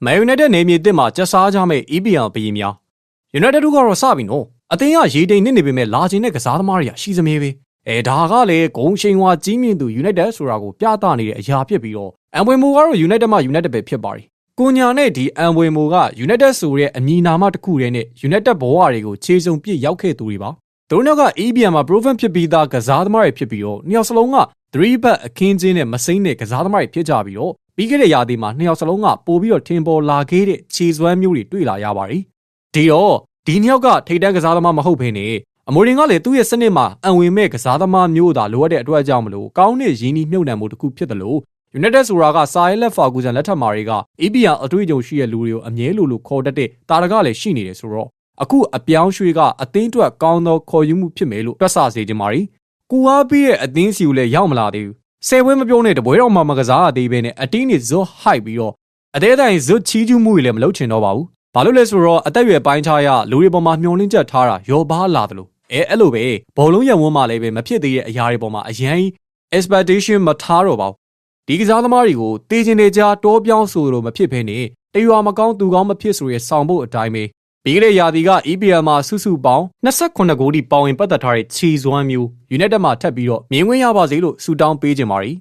Man United နေမြေတစ်မှာကျဆားကြမဲ့ EPL ဘီးများ United တို့ကတော့စပြီနော်အသင်းကရေတိမ်နေပေမဲ့လာချင်တဲ့ကစားသမားတွေကရှိစမြဲပဲဒါကလည်းဂုံရှိန်ဝါကြီးမြင့်သူ United ဆိုတာကိုပြသနေတဲ့အရာဖြစ်ပြီးတော့အမ်ဝေမိုကတော့ United မှာ United ပဲဖြစ်ပါတယ်ကိုညာနဲ့ဒီအမ်ဝေမိုက United ဆိုတဲ့အမည်နာမတစ်ခုတည်းနဲ့ United ဘဝတွေကိုခြေစုံပြစ်ရောက်ခဲ့သူတွေပါသူတို့က EPL မှာ proven ဖြစ်ပြီးသားကစားသမားတွေဖြစ်ပြီးတော့နှစ်ယောက်စလုံးက3 back အခင်းချင်းနဲ့မစိမ့်တဲ့ကစားသမားတွေဖြစ်ကြပြီးတော့ပြီးခဲ့တဲ့ရာသီမှာနှစ်ယောက်စလုံးကပို့ပြီးတော့ထင်ပေါ်လာခဲ့တဲ့ခြေစွမ်းမျိုးတွေတွေ့လာရပါတယ်ဒီတော့ဒီနှစ်ယောက်ကထိပ်တန်းကစားသမားမဟုတ်ဘဲနဲ့အမိုရင်ကလည်းသူ့ရဲ့စနစ်မှာအံဝင်မဲ့ကစားသမားမျိုးသာလိုအပ်တဲ့အတွက်ကြောင့်မလို့ကောင်းတဲ့ရင်းနှီးမြှုပ်နှံမှုတစ်ခုဖြစ်တယ်လို့ United ဆိုတာကစာရဲလက်ဖာဂူဇန်လက်ထက်မာတွေက EPL အတွေ့အကြုံရှိတဲ့လူတွေကိုအမြဲလိုခေါ်တတ်တဲ့တာရကလည်းရှိနေတယ်ဆိုတော့အခုအပြောင်းရွှေ့ကအသင်းအတွက်ကောင်းသောခေါ်ယူမှုဖြစ်မယ်လို့တွက်ဆစေချင်ပါတယ်ကူအားပြီးတဲ့အသင်းစီကိုလည်းရောက်မလာသေးဘူး10ပွဲမပြောနဲ့တပွဲတော့မှမကစားရသေးဘဲနဲ့အတင်းနေဇွတ်ဟိုက်ပြီးတော့အသေးတိုင်းဇွတ်ချီးကျူးမှုတွေလည်းမလုပ်ချင်တော့ပါဘူးဘာလို့လဲဆိုတော့အသက်အရွယ်ပိုင်းခြားရလူတွေပေါ်မှာမျောလင်းချက်ထားတာရောဘားလာတယ်လို့အဲ့လိုပဲဘောလုံးရံဝန်းမှလည်းပဲမဖြစ်သေးတဲ့အရာတွေပေါ်မှာအရင် expectation မထားတော့ပါဘူးဒီကစားသမားတွေကိုတေးချင်တဲ့ကြားတောပြောင်းဆိုလိုမဖြစ်ဘဲနဲ့တရွာမကောင်းသူကောင်းမဖြစ်ဆိုရဲဆောင်ဖို့အတိုင်းပဲပြီးခဲ့တဲ့ရာသီက EPL မှာစုစုပေါင်း28ဂိုးထိပါဝင်ပတ်သက်ထားတဲ့ခြေစွမ်းမျိုး United မှာထပ်ပြီးတော့မြင်ခွင့်ရပါစေလို့ဆုတောင်းပေးကြပါရီ